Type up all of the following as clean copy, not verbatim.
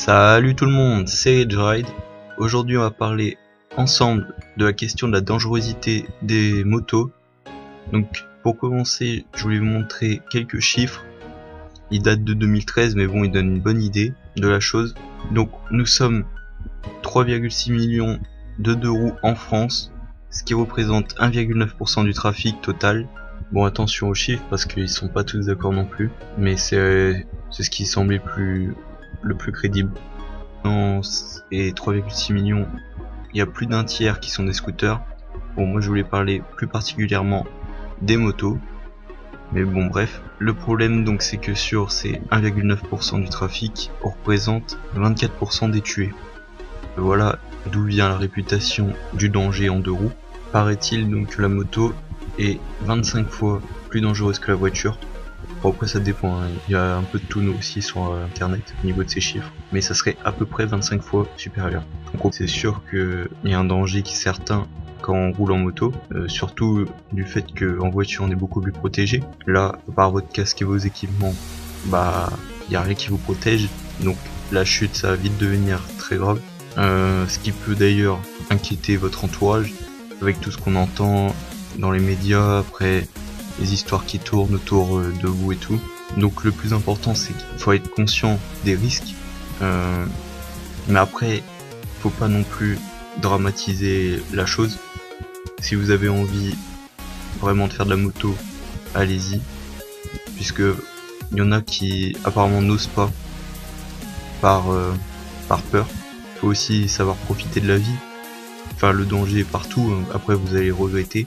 Salut tout le monde, c'est Ride. Aujourd'hui on va parler ensemble de la question de la dangerosité des motos. Donc pour commencer, je voulais vous montrer quelques chiffres. Ils datent de 2013 mais bon, ils donnent une bonne idée de la chose. Donc nous sommes 3,6 millions de deux roues en France, ce qui représente 1,9% du trafic total. Bon, attention aux chiffres parce qu'ils sont pas tous d'accord non plus, mais c'est ce qui semblait le plus crédible. Et 3,6 millions, il y a plus d'un tiers qui sont des scooters. Bon, moi je voulais parler plus particulièrement des motos, mais bon bref, le problème donc c'est que sur ces 1,9% du trafic, on représente 24% des tués. Voilà d'où vient la réputation du danger en deux roues. Paraît-il donc que la moto est 25 fois plus dangereuse que la voiture. Bon, après ça dépend, hein. Il y a un peu de tout aussi sur internet au niveau de ces chiffres, mais ça serait à peu près 25 fois supérieur. Donc c'est sûr qu'il y a un danger qui est certain quand on roule en moto, surtout du fait qu'en voiture on est beaucoup plus protégé. Là, par votre casque et vos équipements, bah il n'y a rien qui vous protège, donc la chute ça va vite devenir très grave. Ce qui peut d'ailleurs inquiéter votre entourage avec tout ce qu'on entend dans les médias, après les histoires qui tournent autour de vous et tout. Donc le plus important c'est qu'il faut être conscient des risques, mais après faut pas non plus dramatiser la chose. Si vous avez envie vraiment de faire de la moto, allez-y, puisque il y en a qui apparemment n'osent pas par peur. Faut aussi savoir profiter de la vie. Enfin, le danger est partout, après vous allez regretter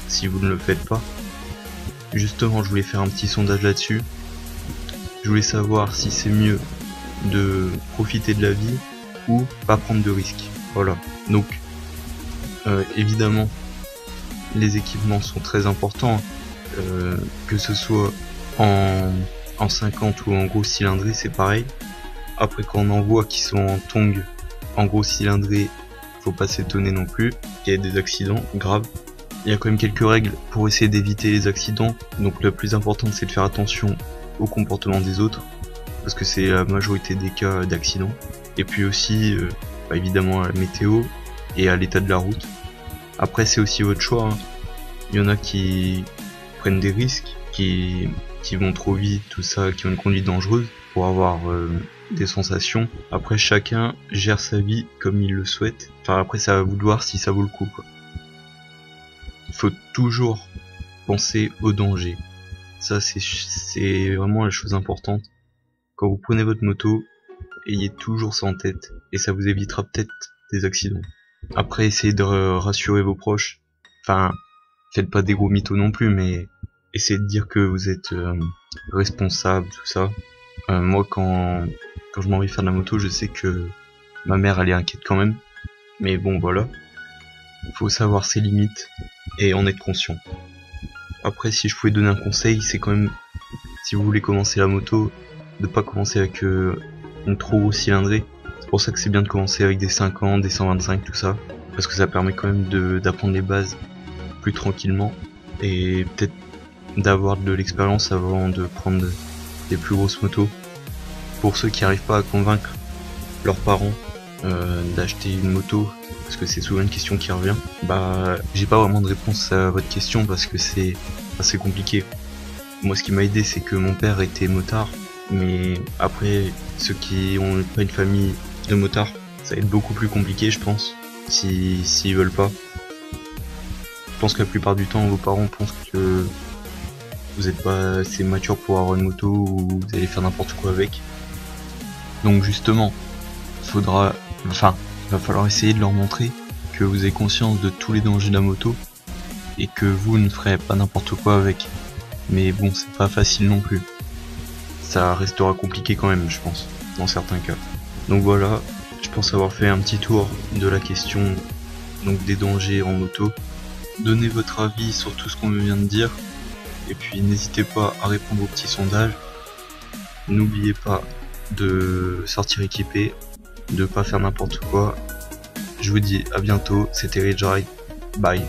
si vous ne le faites pas. Justement, je voulais faire un petit sondage là-dessus. Je voulais savoir si c'est mieux de profiter de la vie ou pas prendre de risques. Voilà. Donc, évidemment, les équipements sont très importants, que ce soit en 50 ou en gros cylindrée, c'est pareil. Après, quand on en voit qui sont en tongs, en gros cylindrée, faut pas s'étonner non plus qu'il y ait des accidents graves. Il y a quand même quelques règles pour essayer d'éviter les accidents. Donc la plus importante c'est de faire attention au comportement des autres, parce que c'est la majorité des cas d'accidents. Et puis aussi évidemment à la météo et à l'état de la route. Après c'est aussi votre choix, hein. Il y en a qui prennent des risques, qui vont trop vite, tout ça, qui ont une conduite dangereuse pour avoir des sensations. Après chacun gère sa vie comme il le souhaite. Enfin après ça va vous de voir si ça vaut le coup, quoi. Il faut toujours penser au danger. Ça c'est vraiment la chose importante. Quand vous prenez votre moto, ayez toujours ça en tête et ça vous évitera peut-être des accidents. Après essayez de rassurer vos proches. Enfin, faites pas des gros mythos non plus, mais essayez de dire que vous êtes responsable, tout ça. Moi quand je m'en vais faire de la moto, je sais que ma mère elle est inquiète quand même. Mais bon voilà. Faut savoir ses limites et en être conscient. Après si je pouvais donner un conseil, c'est quand même, si vous voulez commencer la moto, de pas commencer avec une trop grosse cylindrée. C'est pour ça que c'est bien de commencer avec des 50, des 125, tout ça, parce que ça permet quand même d'apprendre les bases plus tranquillement et peut-être d'avoir de l'expérience avant de prendre des plus grosses motos. Pour ceux qui n'arrivent pas à convaincre leurs parents d'acheter une moto, parce que c'est souvent une question qui revient, bah j'ai pas vraiment de réponse à votre question parce que c'est assez compliqué. Moi ce qui m'a aidé c'est que mon père était motard, mais après ceux qui ont pas une famille de motards, ça va être beaucoup plus compliqué je pense, s'ils veulent pas. Je pense que la plupart du temps vos parents pensent que vous êtes pas assez mature pour avoir une moto ou vous allez faire n'importe quoi avec. Donc justement, il va falloir essayer de leur montrer que vous avez conscience de tous les dangers de la moto et que vous ne ferez pas n'importe quoi avec. Mais bon, c'est pas facile non plus. Ça restera compliqué quand même, je pense, dans certains cas. Donc voilà, je pense avoir fait un petit tour de la question donc des dangers en moto. Donnez votre avis sur tout ce qu'on vient de dire et puis n'hésitez pas à répondre aux petits sondages. N'oubliez pas de sortir équipé, de pas faire n'importe quoi. Je vous dis à bientôt, c'était Ridge Ride, bye.